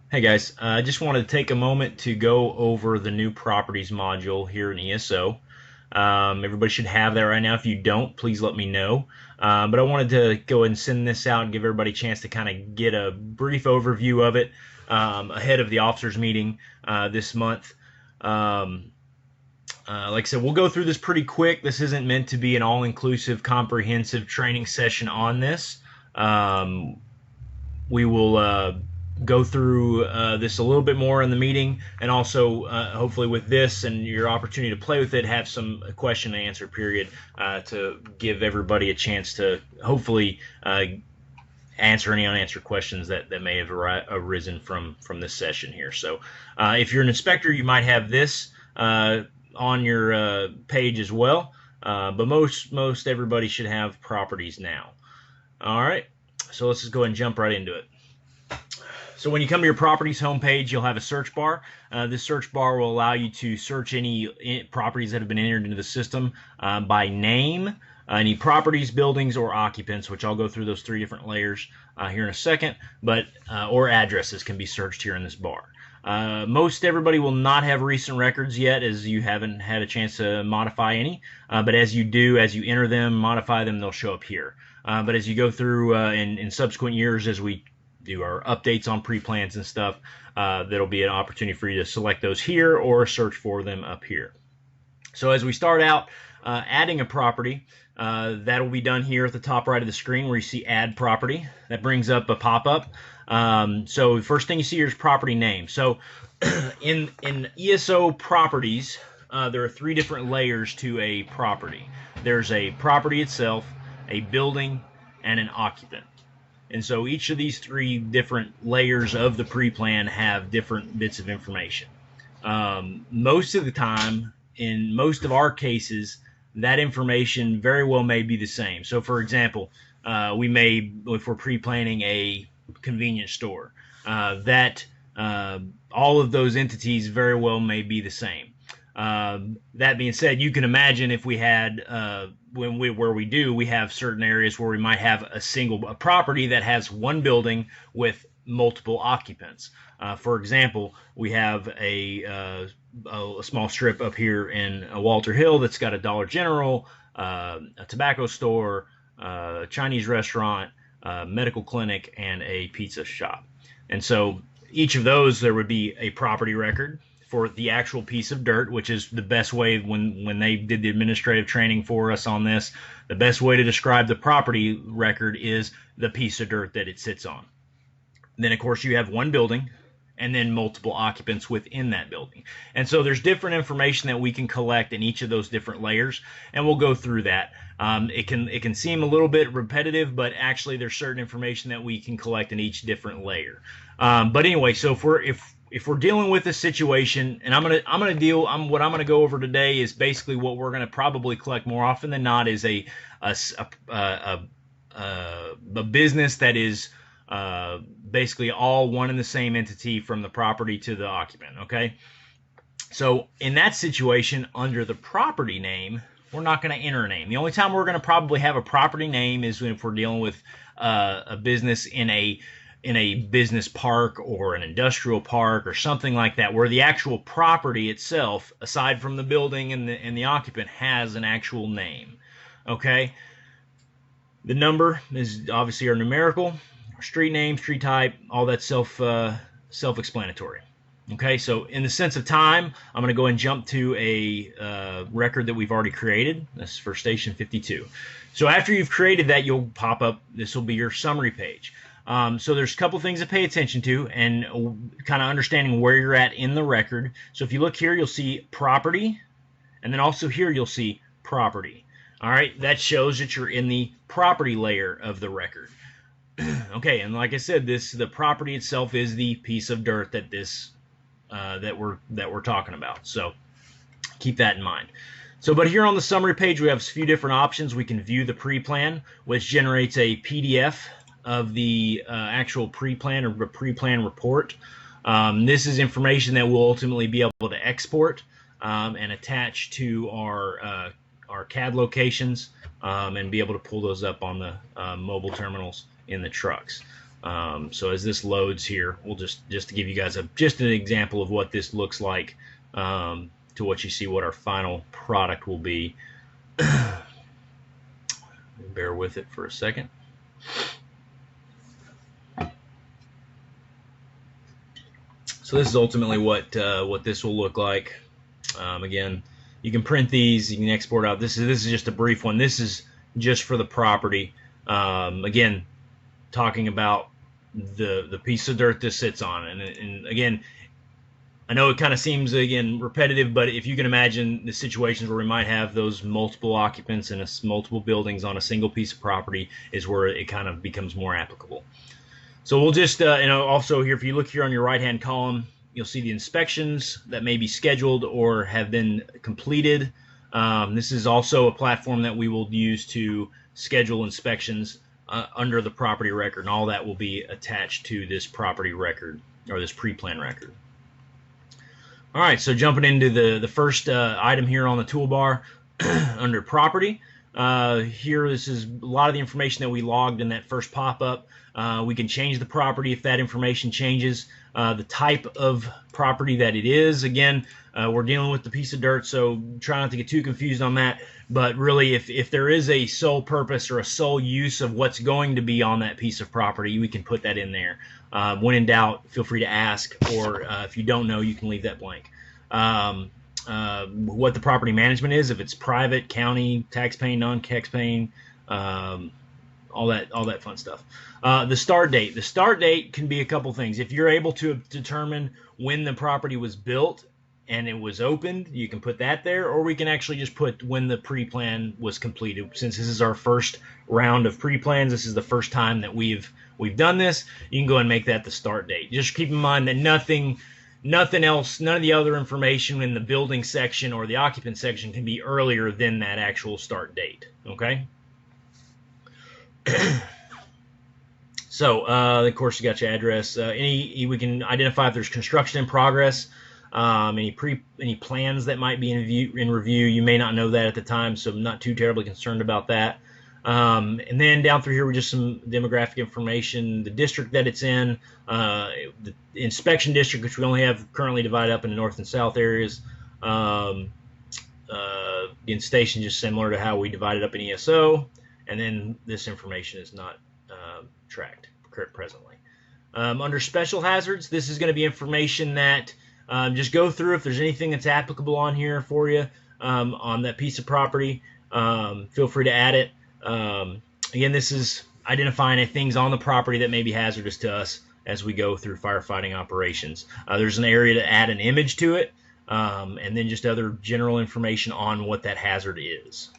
Hey guys, I just wanted to take a moment to go over the new properties module here in ESO. Everybody should have that right now. If you don't, please let me know. But I wanted to go ahead and send this out and give everybody a chance to kind of get a brief overview of it ahead of the officers meeting this month. Um, like I said, we'll go through this pretty quick. This isn't meant to be an all-inclusive, comprehensive training session on this. Um, we will go through this a little bit more in the meeting, and also hopefully with this and your opportunity to play with it, have some question and answer period to give everybody a chance to hopefully answer any unanswered questions that may have arisen from this session here. So if you're an inspector, you might have this on your page as well, but most everybody should have properties now. All right, so let's just go ahead and jump right into it. So when you come to your properties homepage, you'll have a search bar. This search bar will allow you to search any properties that have been entered into the system by name, any properties, buildings, or occupants, which I'll go through those three different layers here in a second, but or addresses can be searched here in this bar. Most everybody will not have recent records yet, as you haven't had a chance to modify any, but as you do, as you enter them, modify them, they'll show up here. But as you go through in subsequent years, as we do our updates on pre-plans and stuff, there'll be an opportunity for you to select those here or search for them up here. So as we start out adding a property, that'll be done here at the top right of the screen where you see add property. That brings up a pop-up. So the first thing you see here is property name. So in ESO properties, there are three different layers to a property. There's a property itself, a building, and an occupant. And so each of these three different layers of the pre-plan have different bits of information. Most of the time, in most of our cases, that information very well may be the same. So for example, we may, if we're pre-planning a convenience store, that all of those entities very well may be the same. That being said, you can imagine if we had where we have certain areas where we might have a property that has one building with multiple occupants. For example, we have a small strip up here in Walter Hill that's got a Dollar General, a tobacco store, a Chinese restaurant, a medical clinic, and a pizza shop. And so each of those, there would be a property record for the actual piece of dirt, which is the best way when they did the administrative training for us on this, the best way to describe the property record is the piece of dirt that it sits on. Then, of course, you have one building and then multiple occupants within that building. And so there's different information that we can collect in each of those different layers, and we'll go through that. It can seem a little bit repetitive, but actually there's certain information that we can collect in each different layer. But anyway, so if we're dealing with a situation, and what I'm gonna go over today is basically what we're gonna probably collect more often than not is a business that is basically all one and the same entity from the property to the occupant. Okay, so in that situation, under the property name, we're not going to enter a name. The only time we're going to probably have a property name is if we're dealing with a business in a business park or an industrial park or something like that, where the actual property itself, aside from the building and the occupant, has an actual name. Okay, the number is obviously our numerical, our street name, street type, all that self-explanatory. Okay, so in the sense of time, I'm going to go and jump to a record that we've already created. This is for station 52. So after you've created that, you'll pop up, this will be your summary page. So there's a couple things to pay attention to and kind of understanding where you're at in the record. So if you look here, you'll see property, and then also here you'll see property. All right, that shows that you're in the property layer of the record. Okay, and like I said, the property itself is the piece of dirt that that we're talking about. So keep that in mind. So, but here on the summary page, we have a few different options. We can view the pre-plan, which generates a PDF of the actual pre-plan or pre-plan report. This is information that we'll ultimately be able to export and attach to our CAD locations and be able to pull those up on the mobile terminals in the trucks. So as this loads here, we'll just to give you guys just an example of what this looks like, to what you see what our final product will be. Bear with it for a second. So this is ultimately what this will look like. Again, you can print these, you can export out. This is just a brief one. This is just for the property. Again, talking about the piece of dirt this sits on, and again, I know it kind of seems again repetitive, but if you can imagine the situations where we might have those multiple occupants and multiple buildings on a single piece of property, is where it kind of becomes more applicable. So we'll just, also here, if you look here on your right-hand column, you'll see the inspections that may be scheduled or have been completed. This is also a platform that we will use to schedule inspections under the property record, and all that will be attached to this property record, or this pre-plan record. All right, so jumping into the first item here on the toolbar under property. Here, this is a lot of the information that we logged in that first pop-up. We can change the property if that information changes. The type of property that it is. Again, we're dealing with the piece of dirt, so try not to get too confused on that. But really, if there is a sole purpose or a sole use of what's going to be on that piece of property, we can put that in there. When in doubt, feel free to ask, or if you don't know, you can leave that blank. What the property management is, if it's private, county, tax-paying, non-tax-paying, all that fun stuff. The start date. The start date can be a couple things. If you're able to determine when the property was built and it was opened, you can put that there, or we can actually just put when the pre-plan was completed. Since this is our first round of pre-plans, this is the first time that we've done this, you can go and make that the start date. Just keep in mind that nothing else, none of the other information in the building section or the occupant section can be earlier than that actual start date. Okay? So, of course, you got your address. We can identify if there's construction in progress. Any plans that might be in review. You may not know that at the time, so I'm not too terribly concerned about that. And then down through here, we're just some demographic information, the district that it's in, the inspection district, which we only have currently divided up into north and south areas. The station, just similar to how we divided up in ESO. And then this information is not tracked presently. Under special hazards, this is going to be information that just go through if there's anything that's applicable on here for you on that piece of property. Feel free to add it. Again, this is identifying things on the property that may be hazardous to us as we go through firefighting operations. There's an area to add an image to it, and then just other general information on what that hazard is.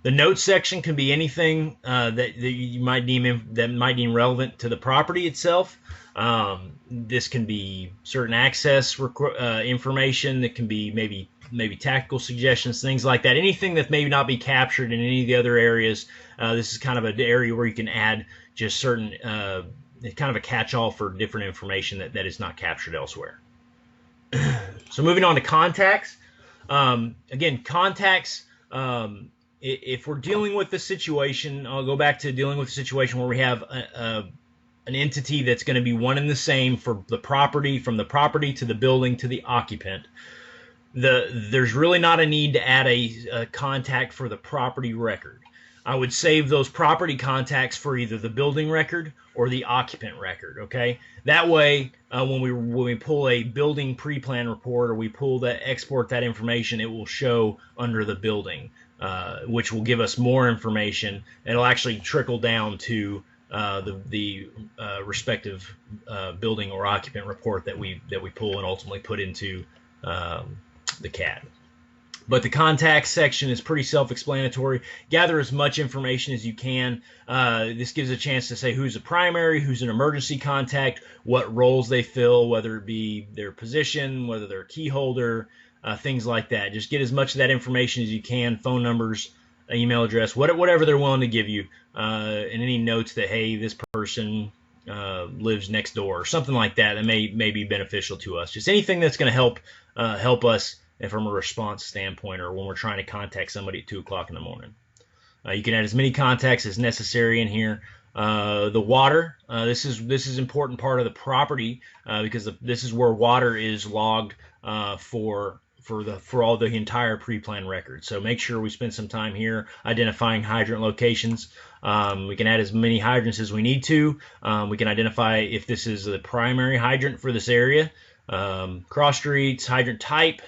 The notes section can be anything that you might deem relevant to the property itself. This can be certain access information. That can be maybe tactical suggestions, things like that. Anything that may not be captured in any of the other areas. This is kind of an area where you can add just certain, kind of a catch-all for different information that is not captured elsewhere. So moving on to contacts. Again, contacts. If we're dealing with the situation, I'll go back to dealing with a situation where we have an entity that's going to be one and the same for the property, from the property to the building to the occupant. There's really not a need to add a contact for the property record. I would save those property contacts for either the building record or the occupant record. Okay, that way when we pull a building pre-plan report, or we export that information, it will show under the building, which will give us more information. It'll actually trickle down to the respective building or occupant report that we pull and ultimately put into the CAD. But the contacts section is pretty self-explanatory. Gather as much information as you can. This gives a chance to say who's a primary, who's an emergency contact, what roles they fill, whether it be their position, whether they're a key holder, things like that. Just get as much of that information as you can, phone numbers, email address, whatever they're willing to give you, and any notes that, hey, this person lives next door, or something like that that may be beneficial to us. Just anything that's going to help us from a response standpoint, or when we're trying to contact somebody at 2 o'clock in the morning. You can add as many contacts as necessary in here. The water, this is important part of the property because this is where water is logged for all the entire pre-plan record. So make sure we spend some time here identifying hydrant locations. We can add as many hydrants as we need to. We can identify if this is the primary hydrant for this area. Cross streets, hydrant type,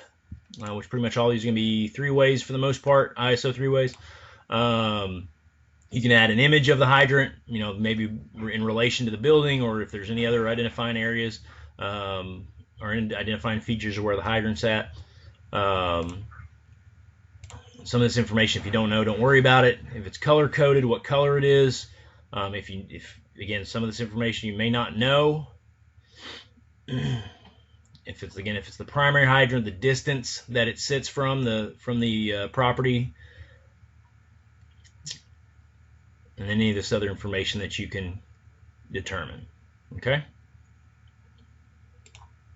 which pretty much all these are going to be 3-ways for the most part, ISO 3-ways. You can add an image of the hydrant, maybe in relation to the building, or if there's any other identifying areas or identifying features of where the hydrant's at. Some of this information, if you don't know, don't worry about it. If it's color coded, what color it is. If again, some of this information you may not know. If it's the primary hydrant, the distance that it sits from the property, and any of this other information that you can determine. Okay.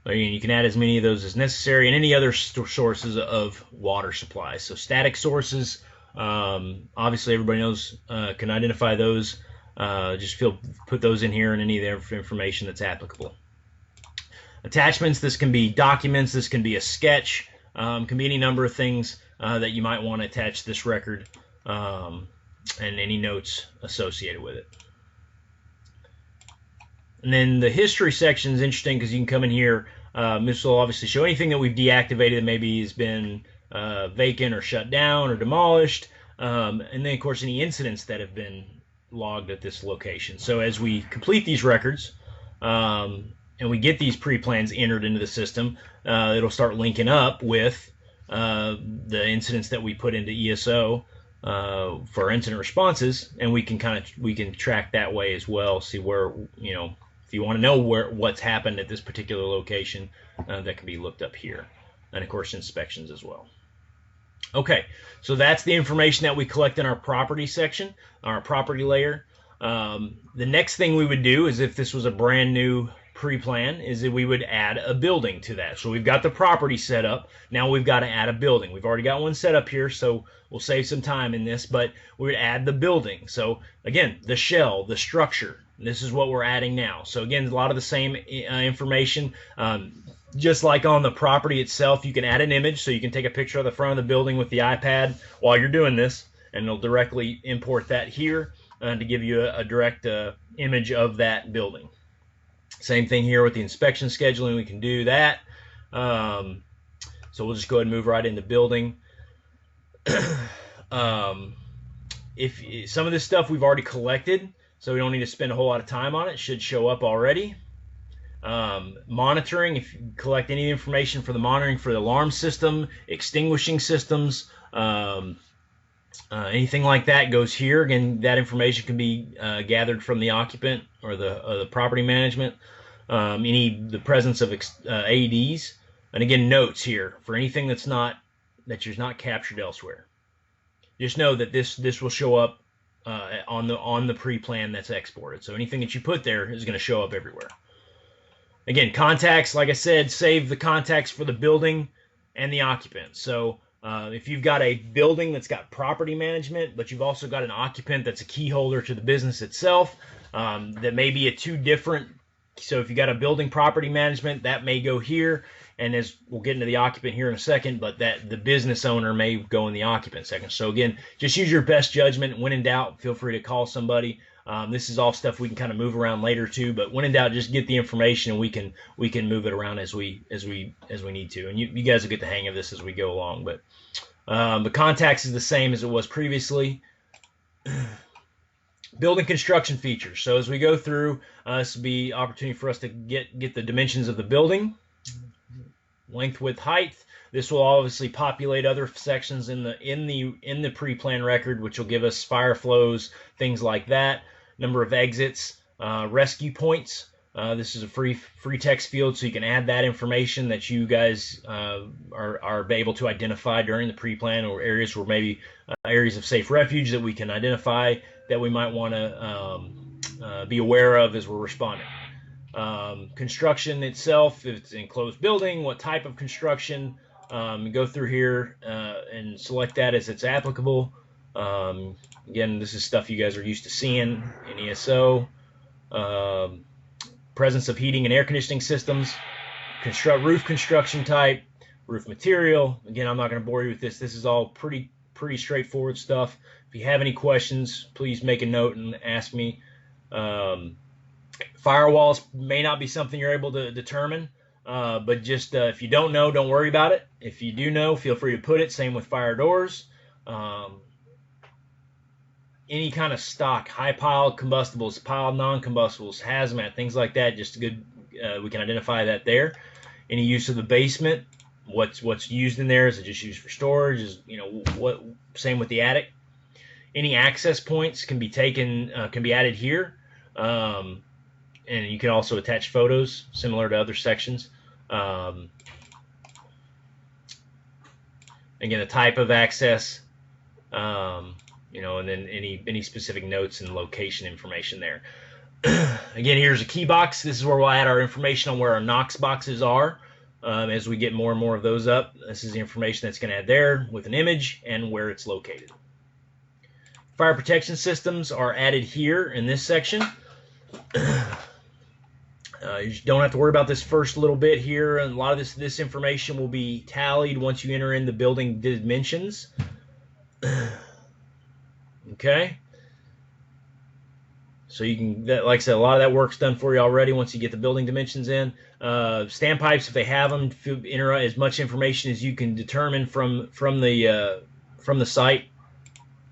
Again, you can add as many of those as necessary, and any other sources of water supply. So static sources, obviously everybody knows, can identify those. Just put those in here and any of the information that's applicable. Attachments, this can be documents, this can be a sketch, can be any number of things that you might want to attach to this record, and any notes associated with it. And then the history section is interesting because you can come in here. This will obviously show anything that we've deactivated that maybe has been vacant or shut down or demolished. And then, of course, any incidents that have been logged at this location. So as we complete these records and we get these pre-plans entered into the system, it'll start linking up with the incidents that we put into ESO for incident responses, and we can track that way as well. See where, if you want to know what's happened at this particular location, that can be looked up here, and of course inspections as well. Okay, so that's the information that we collect in our property section, our property layer. The next thing we would do is, if this was a brand new pre-plan, is that we would add a building to that. So we've got the property set up. Now we've got to add a building. We've already got one set up here, so we'll save some time in this, but we would add the building. So again, the shell, the structure, this is what we're adding now. So again, a lot of the same information. Just like on the property itself, you can add an image, so you can take a picture of the front of the building with the iPad while you're doing this, and it'll directly import that here to give you a direct image of that building. Same thing here with the inspection scheduling, we can do that. So we'll just go ahead and move right into building. If some of this stuff we've already collected, so we don't need to spend a whole lot of time on it, should show up already. Monitoring, if you collect any information for the monitoring for the alarm system, extinguishing systems, anything like that goes here. Again, that information can be gathered from the occupant or the property management. The presence of AEDs, and again, notes here for anything that's not captured elsewhere. Just know that this will show up on the pre-plan that's exported. So anything that you put there is going to show up everywhere. Again, contacts, like I said, save the contacts for the building and the occupant. So if you've got a building that's got property management, but you've also got an occupant that's a key holder to the business itself, that may be two different. So if you got a building property management, that may go here, and as we'll get into the occupant here in a second, but that the business owner may go in the occupant section. So again, just use your best judgment. When in doubt, feel free to call somebody. This is all stuff we can kind of move around later too, but when in doubt, just get the information and we can move it around as we need to. And you guys will get the hang of this as we go along. But the contacts is the same as it was previously. Building construction features. So as we go through, this will be opportunity for us to get the dimensions of the building, length, width, height. This will obviously populate other sections in the pre-plan record, which will give us fire flows, things like that. Number of exits, rescue points. This is a free text field, so you can add that information that you guys are able to identify during the pre-plan, or areas where maybe areas of safe refuge that we can identify that we might want to be aware of as we're responding. Construction itself, if it's an enclosed building, what type of construction, go through here and select that as it's applicable. Again, this is stuff you guys are used to seeing in ESO. Presence of heating and air conditioning systems, roof construction type, roof material. Again, I'm not going to bore you with this. This is all pretty straightforward stuff. If you have any questions, please make a note and ask me. Firewalls may not be something you're able to determine, but just if you don't know, don't worry about it. If you do know, feel free to put it. Same with fire doors. Any kind of stock, high piled combustibles, piled non-combustibles, hazmat, things like that. Just good, we can identify that there. Any use of the basement, what's used in there? Is it just used for storage? Is what? Same with the attic. Any access points can be taken, can be added here, and you can also attach photos similar to other sections. Again, the type of access. And then any specific notes and location information there. Again, here's a key box. This is where we'll add our information on where our Knox boxes are. As we get more and more of those up, this is the information that's going to add there with an image and where it's located. Fire protection systems are added here in this section. You don't have to worry about this first little bit here. And a lot of this information will be tallied once you enter in the building dimensions. Okay, so you can, like I said, a lot of that work's done for you already once you get the building dimensions in. Standpipes, if they have them, enter as much information as you can determine from the site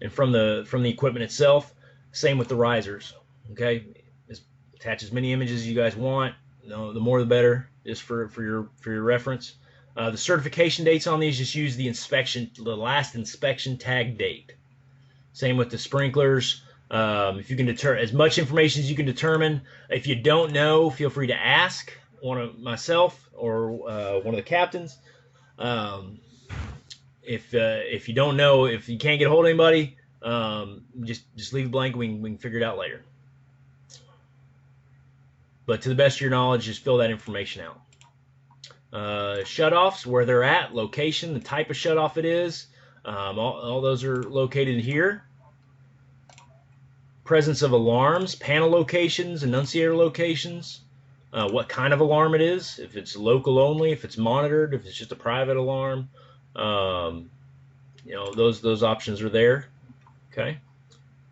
and from the equipment itself. Same with the risers. Okay, attach as many images as you guys want. The more the better, just for your reference. The certification dates on these, just use the last inspection tag date. Same with the sprinklers. If you can determine as much information as you can determine. If you don't know, feel free to ask myself or one of the captains. If you don't know, if you can't get a hold of anybody, just leave it blank. We can figure it out later. But to the best of your knowledge, just fill that information out. Shutoffs, where they're at, location, the type of shutoff it is. All those are located here. Presence of alarms, panel locations, enunciator locations, what kind of alarm it is, if it's local only, if it's monitored, if it's just a private alarm. Those options are there. Okay.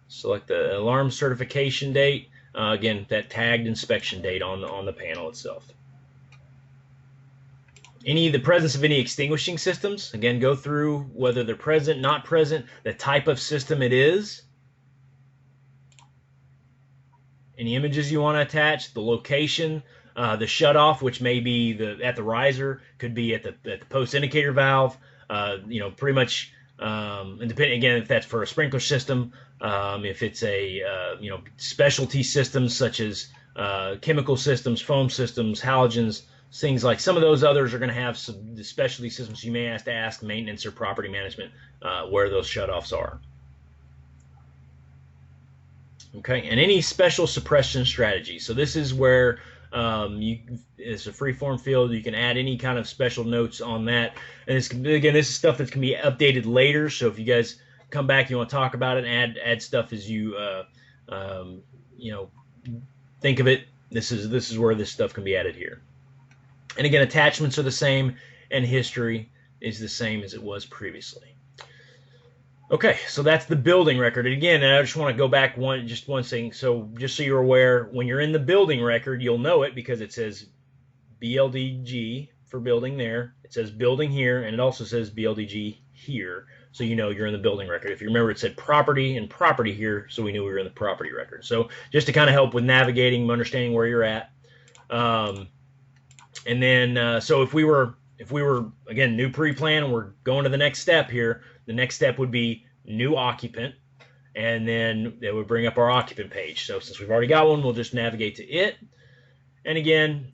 Select the alarm certification date. Again, that tagged inspection date on the panel itself. The presence of any extinguishing systems. Again, go through whether they're present, not present, the type of system it is. Any images you want to attach, the location, the shutoff, which may be at the riser, could be at the post indicator valve. Pretty much, and depending again if that's for a sprinkler system, if it's a specialty systems such as chemical systems, foam systems, halogens. Things like some of those others are going to have some specialty systems. You may have to ask maintenance or property management where those shutoffs are. Okay, and any special suppression strategy. So this is where it's a free-form field. You can add any kind of special notes on that. And again, this is stuff that can be updated later. So if you guys come back, you want to talk about it, and add stuff as you think of it. This is where this stuff can be added here. And again, attachments are the same, and history is the same as it was previously. Okay, so that's the building record. And again, I just want to go back one thing. So just so you're aware, when you're in the building record, you'll know it because it says BLDG for building there. It says building here, and it also says BLDG here. So you know you're in the building record. If you remember, it said property and property here, so we knew we were in the property record. So just to kind of help with navigating, understanding where you're at. And then, so if we were again new pre-plan, and we're going to the next step here. The next step would be new occupant, and then it would bring up our occupant page. So since we've already got one, we'll just navigate to it. And again,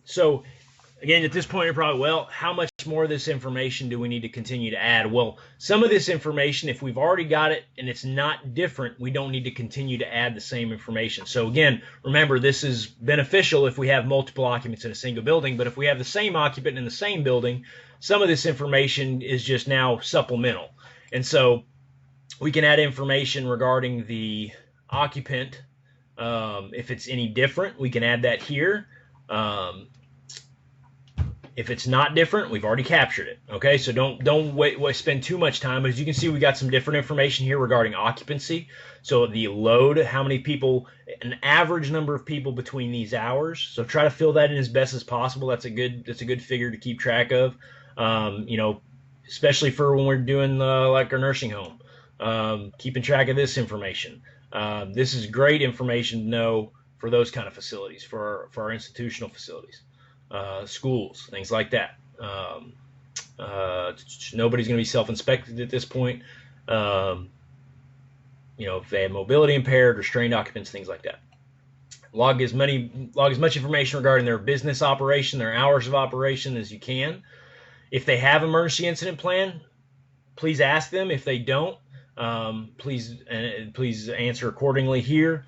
at this point, you're probably, well, how much more of this information do we need to continue to add? Well, some of this information, if we've already got it and it's not different, we don't need to continue to add the same information. So again, remember, this is beneficial if we have multiple occupants in a single building, but if we have the same occupant in the same building, some of this information is just now supplemental. And so We can add information regarding the occupant. If it's any different, we can add that here. If it's not different, we've already captured it. Okay, so don't spend too much time. As you can see, we got some different information here regarding occupancy. So the load, how many people, an average number of people between these hours. So try to fill that in as best as possible. That's a good figure to keep track of. Especially for when we're doing like our nursing home, keeping track of this information. This is great information to know for those kind of facilities, for our institutional facilities. Schools, things like that. Nobody's going to be self-inspected at this point. If they have mobility impaired or strained occupants, things like that. Log as much information regarding their business operation, their hours of operation as you can. If they have emergency incident plan, please ask them. If they don't, please answer accordingly here.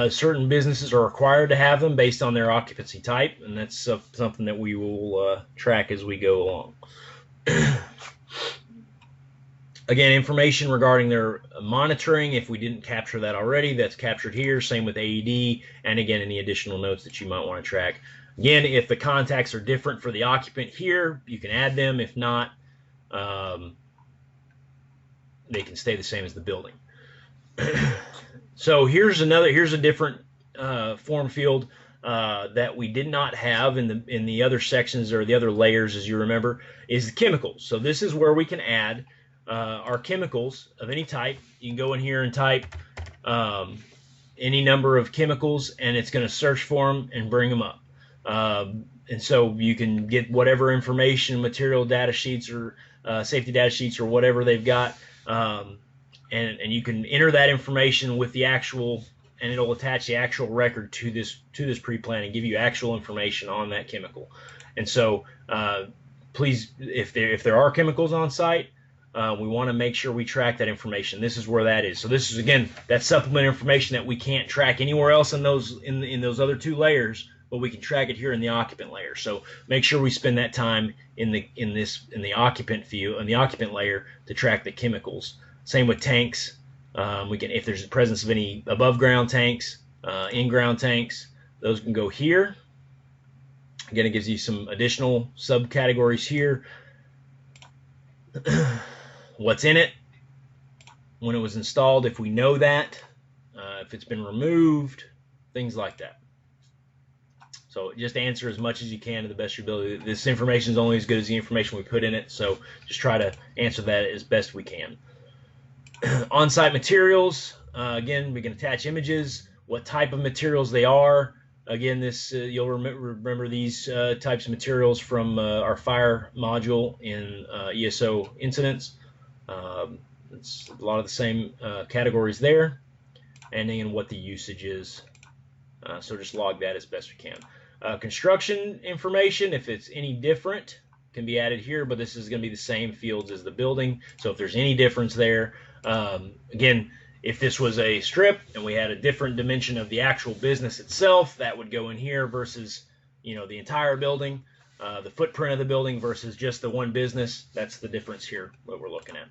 Certain businesses are required to have them based on their occupancy type, and that's something that we will track as we go along. Again, information regarding their monitoring, if we didn't capture that already, that's captured here. Same with AED, and again, any additional notes that you might want to track. Again, if the contacts are different for the occupant here, you can add them. If not, they can stay the same as the building. So here's a different form field that we did not have in the other sections or the other layers, as you remember, is the chemicals. So this is where we can add our chemicals of any type. You can go in here and type any number of chemicals, and it's going to search for them and bring them up. And so you can get whatever information, material data sheets or safety data sheets or whatever they've got. And you can enter that information with the actual, and it'll attach the actual record to this pre-plan and give you actual information on that chemical. And so please, if there are chemicals on site, we want to make sure we track that information. This is where that is. So this is, again, that supplement information that we can't track anywhere else in those other two layers, but we can track it here in the occupant layer. So make sure we spend that time in the occupant view, in the occupant layer, to track the chemicals. Same with tanks. We can, if there's the presence of any above ground tanks, in-ground tanks, those can go here. Again, it gives you some additional subcategories here. What's in it, when it was installed, if we know that, if it's been removed, things like that. So just answer as much as you can to the best of your ability. This information is only as good as the information we put in it, so just try to answer that as best we can. On-site materials, again, we can attach images, what type of materials they are. Again, this you'll remember these types of materials from our fire module in ESO incidents. It's a lot of the same categories there, and then what the usage is. So just log that as best we can. Construction information, if it's any different, can be added here, but this is going to be the same fields as the building. So if there's any difference there, again, if this was a strip and we had a different dimension of the actual business itself, that would go in here versus, the entire building, the footprint of the building versus just the one business. That's the difference here, what we're looking at.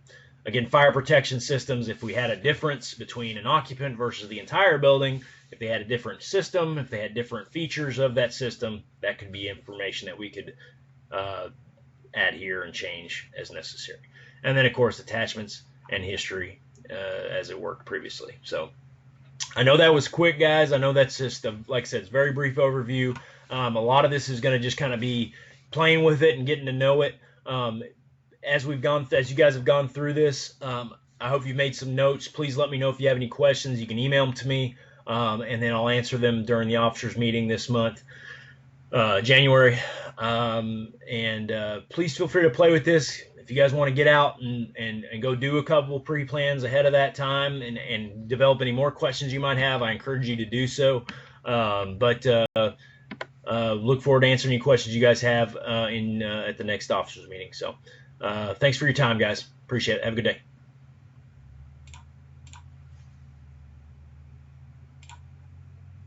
Again, fire protection systems, if we had a difference between an occupant versus the entire building, if they had a different system, if they had different features of that system, that could be information that we could add here and change as necessary. And then, of course, attachments and history as it worked previously. So I know that was quick, guys. I know that's just, like I said, it's a very brief overview. A lot of this is going to just kind of be playing with it and getting to know it. As you guys have gone through this, I hope you've made some notes. Please let me know if you have any questions. You can email them to me, and then I'll answer them during the officers meeting this month, January. Please feel free to play with this. If you guys want to get out and go do a couple pre-plans ahead of that time and develop any more questions you might have, I encourage you to do so. Look forward to answering any questions you guys have at the next officers meeting. So thanks for your time, guys. Appreciate it. Have a good day.